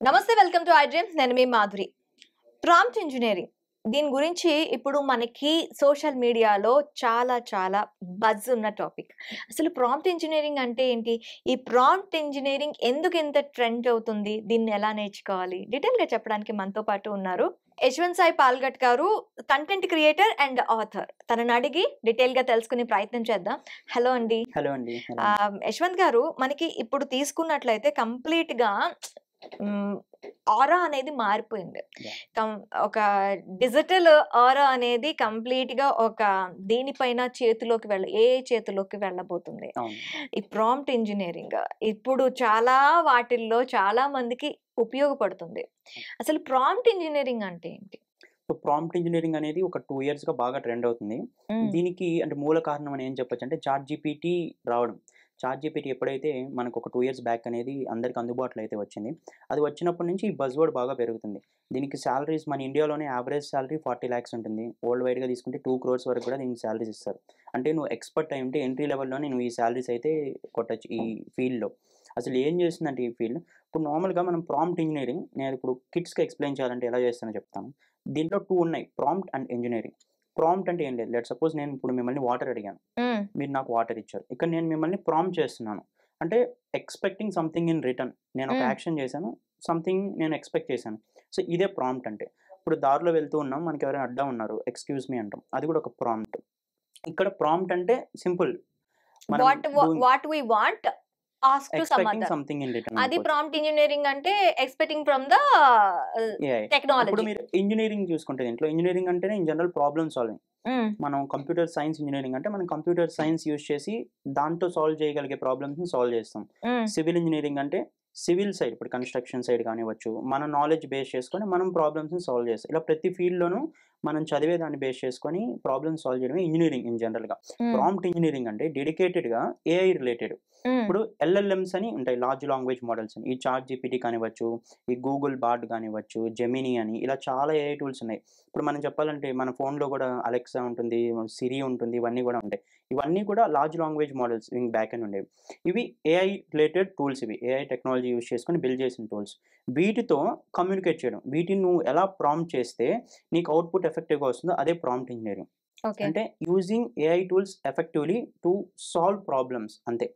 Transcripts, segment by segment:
నమస్తే, welcome to I dreams. నేను మీ Madhuri. Prompt engineering దీని గురించి ఇప్పుడు మనకి సోషల్ మీడియాలో చాలా చాలా బజ్ ఉన్న టాపిక్. అసలు ప్రాంప్ట్ ఇంజనీరింగ్ అంటే ఏంటి? ఈ ప్రాంప్ట్ ఇంజనీరింగ్ ఎందుకు ఇంత ట్రెండ్ అవుతుంది? దీన్ని ఎలా నేర్చుకోవాలి? డీటెయిల్‌గా చెప్పడానికి మనతో పాటు ఉన్నారు యశ్వంత్ సాయి పాల్గట్ గారు, కంటెంట్ క్రియేటర్ అండ్ ఆథర్. తనని అడిగి డీటెయిల్‌గా తెలుసుకునే ప్రయత్నం చేద్దాం. హలో అండి. హలో అండి. హలో అండి. యశ్వంత్ గారు, మనకి ఇప్పుడు తీసుకున్నట్లయితే కంప్లీట్‌గా ఆరా అనేది మారిపోయింది. యాహ్! ఒక డిజిటల్ ఆరా అనేది కంప్లీట్‌గా ఒక దీనిపైన ఏఐ చేతిలోకి వెళ్ళబోతుంది. అవును. ఈ ప్రాంప్ట్ ఇంజినీరింగ్ ఇప్పుడు చాలా వాటిల్లో చాలా మందికి ఉపయోగపడుతుంది. అసలు ప్రాంప్ట్ ఇంజినీరింగ్ అంటే ఏంటి? సో, ప్రాంప్ట్ ఇంజినీరింగ్ అనేది ఒక 2 ఇయర్స్‌గా బాగా ట్రెండ్ అవుతుంది. దీనికి అంటే మూల కారణం అని ఏం చెప్పొచ్చంటే చాట్ జీపీటీ రావడం. చాట్ జీపీటీ ఎప్పుడైతే మనకు ఒక 2 ఇయర్స్ బ్యాక్ అనేది అందరికి అందుబాటులో అయితే వచ్చింది. అది వచ్చినప్పటి నుంచి ఈ బజ్ వర్డ్ బాగా పెరుగుతుంది. దీనికి సాలరీస్ మన ఇండియాలోనే యావరేజ్ సాలరీ 40 లాక్స్ ఉంటుంది. వరల్డ్ వైడ్‌గా తీసుకుంటే 2 క్రోర్స్ వరకు కూడా దీనికి సాలరీస్ ఇస్తారు. అంటే నువ్వు ఎక్స్‌పర్ట్ అయ్యుంటే ఎంట్రీ లెవెల్‌లోనే నువ్వు ఈ సాలరీస్ అయితే కొట్టొచ్చు ఈ ఫీల్డ్‌లో. అసలు ఏం చేస్తుందంటే ఈ ఫీల్డ్, ఇప్పుడు నార్మల్‌గా మనం ప్రాంప్ట్ ఇంజినీరింగ్ నేను ఇప్పుడు కిడ్స్‌కి ఎక్స్‌ప్లెయిన్ చేయాలంటే ఎలా చేస్తానో చెప్తాను. దీంట్లో 2 ఉన్నాయి. Prompt and engineering. ప్రాంప్ట్ అంటే ఏం లేదు. లెట్స్ సపోజ్ నేను ఇప్పుడు మిమ్మల్ని వాటర్ అడిగాను. హ్మ్. మీరు నాకు వాటర్ ఇచ్చారు. ఇక్కడ నేను మిమ్మల్ని ప్రాంప్ట్ చేస్తున్నాను. అంటే ఎక్స్‌పెక్టింగ్ సంథింగ్ ఇన్ రిటర్న్. నేను ఒక హ్మ్. యాక్షన్ చేశాను. సంథింగ్ నేను ఎక్స్‌పెక్ట్ చేశాను. సో, ఇదే ప్రాంప్ట్ అంటే. ఇప్పుడు దారిలో వెళ్తూ ఉన్నాం. మనకి ఎవరైనా అడ్డం ఉన్నారు. ఎక్స్‌క్యూజ్ మీ అంటాం. అది కూడా ఒక ప్రాంప్ట్. ఇక్కడ ప్రాంప్ట్ అంటే సింపుల్. మనం what we want ask to some expecting other. Something in return అది అనుకోవచ్చు. ప్రాంప్ట్ ఇంజినీరింగ్ అంటే ఎక్స్‌పెక్టింగ్ ఫ్రమ్ ద ఏఐ. ఇప్పుడు టెక్నాలజీ. మీరు ఇంజినీరింగ్ చూసుకుంటే దీంట్లో ఇంజినీరింగ్ అంటేనే ఇన్ జనరల్ ప్రాబ్లమ్ సాల్వింగ్. హ్మ్. మనం కంప్యూటర్ సైన్స్ ఇంజినీరింగ్ అంటే మనం కంప్యూటర్ సైన్స్ యూజ్ చేసి దాంతో సాల్వ్ చేయగలిగే ప్రాబ్లమ్స్‌ని సాల్వ్ చేస్తాం. హ్మ్. సివిల్ ఇంజినీరింగ్ అంటే సివిల్ సైడ్ ఇప్పుడు కన్‌స్ట్రక్షన్ సైడ్ కానివ్వచ్చు, మన నాలెడ్జ్ బేస్ చేసుకొని మనం ప్రాబ్లమ్స్‌ని సాల్వ్ చేస్తాం. ఇలా ప్రతి ఫీల్డ్‌లోనూ మనం చదివే దాన్ని బేస్ చేసుకొని ప్రాబ్లమ్స్ సాల్వ్ చేయడమే ఇంజినీరింగ్ ఇన్ జనరల్‌గా. హ్మ్. ప్రాంప్ట్ ఇంజినీరింగ్ అంటే డెడికేటెడ్‌గా ఏఐ రిలేటెడ్. హ్మ్. ఇప్పుడు ఎల్ఎల్ఎమ్స్ అని ఉంటాయి. లార్జ్ లాంగ్వేజ్ మోడల్స్ అని. ఈ చాట్ జీపీటీ కానివ్వచ్చు, ఈ గూగుల్ బార్డ్ కానివ్వచ్చు, జెమినీ అని ఇలా చాలా ఏఐ టూల్స్ ఉన్నాయి. ఇప్పుడు మనం చెప్పాలంటే మన ఫోన్‌లో కూడా అలెక్సా ఉంటుంది, సిరి ఉంటుంది. ఇవన్నీ కూడా ఉంటాయి. ఇవన్నీ కూడా large language models back end ఉండేవి. ఇవి ఏఐ రిలేటెడ్ టూల్స్ ఇవి. ఏఐ టెక్నాలజీ యూజ్ చేసుకొని బిల్డ్ చేసిన టూల్స్. వీటితో కమ్యూనికేట్ చేయడం. వీటిని నువ్వు ఎలా ప్రాంప్ట్ చేస్తే నీకు అవుట్‌పుట్ ఎఫెక్టివ్‌గా వస్తుందో అదే ప్రాంప్ట్ ఇంజినీరింగ్. ఓకే. అంటే using AI tools effectively to solve problems అంతే.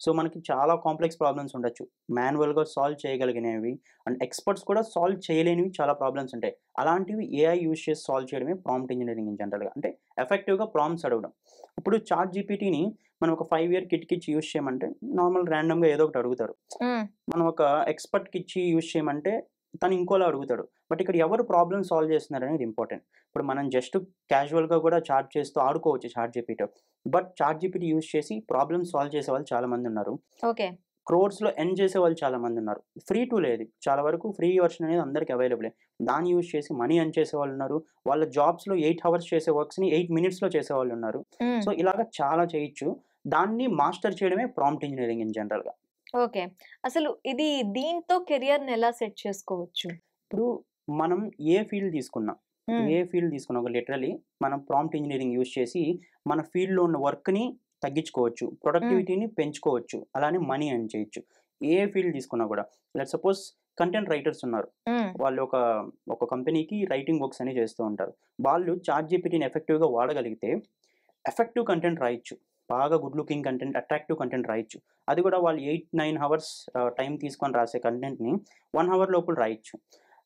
సో, మనకి చాలా కాంప్లెక్స్ ప్రాబ్లమ్స్ ఉండొచ్చు. మాన్యువల్‌గా సాల్వ్ చేయగలిగినవి అండ్ ఎక్స్‌పర్ట్స్ కూడా సాల్వ్ చేయలేనివి చాలా ప్రాబ్లమ్స్ ఉంటాయి. అలాంటివి ఏఐ యూజ్ చేసి సాల్వ్ చేయడమే ప్రాంప్ట్ ఇంజినీరింగ్ ఇన్ జనరల్‌గా. అంటే ఎఫెక్టివ్‌గా ప్రాంప్ట్స్ అడగడం. ఇప్పుడు చాట్ జీపీటీని మనం ఒక 5 ఇయర్ కిడ్‌కిచ్చి యూజ్ చేయమంటే నార్మల్ ర్యాండమ్‌గా ఏదో ఒకటి అడుగుతారు. హ్మ్. మనం ఒక ఎక్స్‌పర్ట్‌కిచ్చి యూజ్ చేయమంటే తను ఇంకోలా అడుగుతాడు. బట్ ఇక్కడ ఎవరు ప్రాబ్లమ్ సాల్వ్ చేస్తున్నారనేది ఇంపార్టెంట్. ఇప్పుడు మనం జస్ట్ క్యాజువల్‌గా కూడా చాట్ చేస్తూ ఆడుకోవచ్చు చాట్ జీపీటీతో. బట్ చాట్ జీపీటీ యూజ్ చేసి ప్రాబ్లమ్ సాల్వ్ చేసేవాళ్ళు చాలా మందున్నారు. ఓకే. క్రోర్స్‌లో ఎర్న్ చేసేవాళ్ళు చాలా మందున్నారు. ఫ్రీ టూలే ఇది. చాలా వరకు ఫ్రీ వెర్షన్ అనేది అందరికి అవైలబులే. దాన్ని యూజ్ చేసి మనీ ఎర్న్ చేసేవాళ్ళున్నారు. వాళ్ళ జాబ్స్‌లో 8 హవర్స్ చేసే వర్క్స్‌ని 8 మినిట్స్‌లో చేసేవాళ్ళున్నారు. హ్మ్. సో, ఇలాగ చాలా చేయొచ్చు. దాన్ని మాస్టర్ చేయడమే ప్రాంప్ట్ ఇంజినీరింగ్ ఇన్ జనరల్‌గా. ఓకే. అసలు దీంతో కెరియర్‌ని ఎలా సెట్ చేసుకోవచ్చు? ఇప్పుడు మనం ఏ ఫీల్డ్ తీసుకున్నా, హ్మ్. ఏ ఫీల్డ్ తీసుకున్నా ఒక లిటరల్లీ మనం ప్రాంప్ట్ ఇంజినీరింగ్ యూజ్ చేసి మన ఫీల్డ్‌లో ఉన్న వర్క్‌ని తగ్గించుకోవచ్చు. హ్మ్. ప్రొడక్టివిటీని పెంచుకోవచ్చు. అలానే మనీ ఎర్న్ చేయొచ్చు. ఏ ఫీల్డ్ తీసుకున్నా కూడా. లెట్స్ సపోజ్ కంటెంట్ రైటర్స్ ఉన్నారు. హ్మ్. వాళ్ళు ఒక కంపెనీకి రైటింగ్ వర్క్స్ అనేవి చేస్తూ ఉంటారు. వాళ్ళు చాట్ జీపీటీని ఎఫెక్టివ్‌గా వాడగలిగితే ఎఫెక్టివ్ కంటెంట్ రాయొచ్చు. బాగా good looking content, attractive content రాయొచ్చు. అది కూడా వాళ్ళు 8, 9 హవర్స్ టైమ్ తీసుకొని రాసే కంటెంట్‌ని 1 అవర్ లోపల రాయొచ్చు.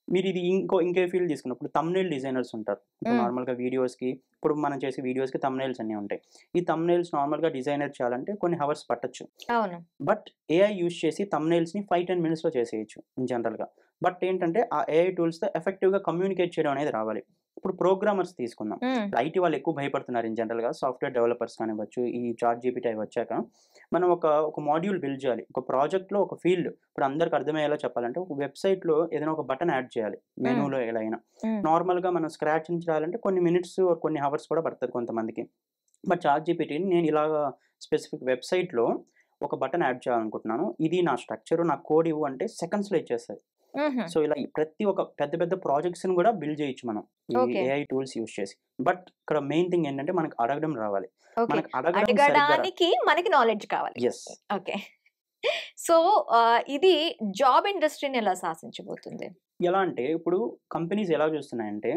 మీరిది ఇంకే ఫీల్డ్ తీసుకున్నప్పుడు థంబ్‌నెయిల్ డిజైనర్స్ ఉంటారు. ఇప్పుడు హ్మ్. నార్మల్‌గా వీడియోస్‌కి ఇప్పుడు మనం చేసే వీడియోస్‌కి థంబ్‌నెయిల్స్ అన్నీ ఉంటాయి. ఈ థంబ్‌నెయిల్స్ నార్మల్‌గా డిజైనర్ చేయాలంటే కొన్ని హవర్స్ పట్టొచ్చు. అవును. బట్ ఏఐ యూజ్ చేసి థంబ్‌నెయిల్స్‌ని 5, 10 మినిట్స్‌లో చేసేయొచ్చు జనరల్‌గా. బట్ ఏంటంటే ఆ ఏఐ టూల్స్‌తో ఎఫెక్టివ్‌గా కమ్యూనికేట్ చేయడం అనేది రావాలి. ఇప్పుడు ప్రోగ్రామర్స్ తీసుకుందాం. హ్మ్. ఇప్పుడు ఐటీ వాళ్ళు ఎక్కువ భయపడుతున్నారు ఇన్ జనరల్‌గా. సాఫ్ట్‌వేర్ డెవలపర్స్ కానివ్వచ్చు, ఈ చాట్ జీపీటీ అవి వచ్చాక మనం ఒక మాడ్యూల్ బిల్డ్ చేయాలి. ఒక ప్రాజెక్ట్‌లో ఒక ఫీల్డ్ ఇప్పుడు అందరికి అర్థమయ్యేలా చెప్పాలంటే ఒక వెబ్‌సైట్‌లో ఏదైనా ఒక బటన్ యాడ్ చేయాలి. హ్మ్. మెనూలో ఎలా అయినా. హ్మ్. నార్మల్‌గా మనం స్క్రాచ్ నుంచి రాయాలంటే కొన్ని మినిట్స్, కొన్ని హవర్స్ కూడా పడతది కొంతమందికి. బట్ చాట్ జీపీటీని నేను ఇలాగా స్పెసిఫిక్ వెబ్‌సైట్‌లో ఒక బటన్ యాడ్ చేయాలనుకుంటున్నాను. ఇది నా స్ట్రక్చర్, నా కోడ్ ఇవ్వు అంటే సెకండ్స్‌లో ఇచ్చేస్తది. హుహు. సో, ఇలా ప్రతి ఒక్క పెద్ద పెద్ద ప్రాజెక్ట్స్‌ని గూడా బిల్డ్ చేయొచ్చు మనం. ఈ ఓకే. ఏఐ టూల్స్ యూజ్ చేసి. బట్ ఇక్కడ మెయిన్ థింగ్ ఏంటంటే మనకు అడగడం రావాలి. ఓకే. మనకు అడగడం సరిగ్గా అడగడానికి మనకి నాలెడ్జ్ కావాలి. యెస్. ఓకే. సో ఇది జాబ్ ఇండస్ట్రీని ఎలా శాసించబోతుంది? ఎలా అంటే ఇప్పుడు కంపెనీస్ ఎలా చూస్తున్నాయంటే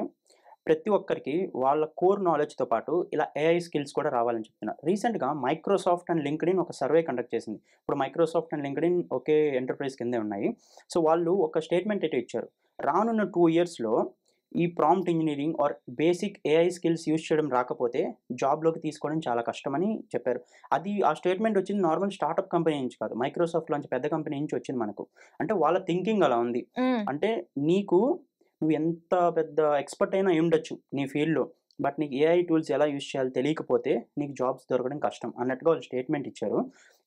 ప్రతి ఒక్కరికి వాళ్ళ కోర్ నాలెడ్జ్‌తో పాటు ఇలా ఏఐ స్కిల్స్ కూడా రావాలని చెప్తున్నారు. రీసెంట్‌గా మైక్రోసాఫ్ట్ అండ్ లింక్డ్ఇన్ ఒక సర్వే కండక్ట్ చేసింది. ఇప్పుడు Microsoft and LinkedIn okay enterprise కిందే ఉన్నాయి. సో వాళ్ళు ఒక స్టేట్మెంట్ అయితే ఇచ్చారు. రానున్న 2 ఇయర్స్‌లో ఈ prompt engineering or basic AI skills use చేయడం రాకపోతే జాబ్‌లోకి తీసుకోవడం చాలా కష్టమని చెప్పారు. అది ఆ స్టేట్మెంట్ వచ్చింది నార్మల్ స్టార్టప్ కంపెనీ నుంచి కాదు. మైక్రోసాఫ్ట్ లాంటి పెద్ద కంపెనీ నుంచి వచ్చింది మనకు. అంటే వాళ్ళ థింకింగ్ అలా ఉంది. హ్మ్. అంటే నువ్వు ఎంత పెద్ద ఎక్స్‌పర్ట్ అయినా అయ్యుండొచ్చు నీ ఫీల్డ్‌లో. బట్ నీకు ఏఐ టూల్స్ ఎలా యూజ్ చేయాలో తెలియకపోతే నీకు జాబ్స్ దొరకడం కష్టం అన్నట్టుగా వాళ్ళు స్టేట్మెంట్ ఇచ్చారు.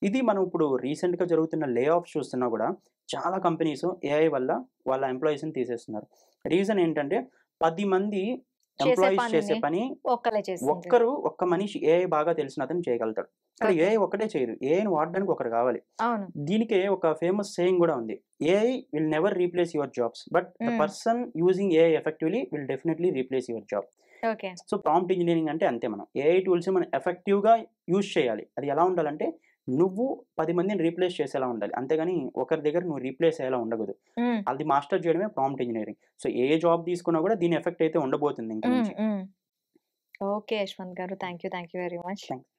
ఇది మనం ఇప్పుడు రీసెంట్‌గా జరుగుతున్న లే ఆఫ్స్ చూస్తున్నా కూడా చాలా కంపెనీస్ ఏఐ వల్ల వాళ్ళ ఎంప్లాయీస్‌ని తీసేస్తున్నారు. రీజన్ ఏంటంటే 10 మంది చేసే ఎంప్లాయీస్ చేసే పనిని పని ఒక్కలే చేస్తుంది. ఒక్క మనిషి ఏఐ బాగా తెలిసిన అతను చేయగలుగుతాడు. కానీ ఓకే. ఏఐ ఒక్కటే చేయదు. ఏఐని వాడడానికి ఒకరు కావాలి. అవును. దీనికే ఒక ఫేమస్ సేయింగ్ గూడా ఉంది. AI will never replace your jobs. But the hmm. Person using AI effectively will definitely replace your job. Okay. So, prompt engineering అంటే అంతే మనం. ఏఐ టూల్స్‌ని మనం ఎఫెక్టివ్‌గా యూజ్ చేయాలి. అది ఎలా ఉండాలంటే నువ్వు 10 మందిని రీప్లేస్ చేసేలా ఉండాలి. అంతేగాని ఒకరి దగ్గర నువ్వు రీప్లేస్ అయ్యేలా ఉండకూడదు. హ్మ్. అది మాస్టర్ చేయడమే ప్రాంప్ట్ ఇంజినీరింగ్. సో, ఏ జాబ్ తీసుకున్నా కూడా దీని ఎఫెక్ట్ అయితే ఉండబోతుంది ఇంక హ్మ్. నుంచి. హ్మ్. ఓకే యశ్వంత్ గారు. Thank you. Thank you very much. Thanks.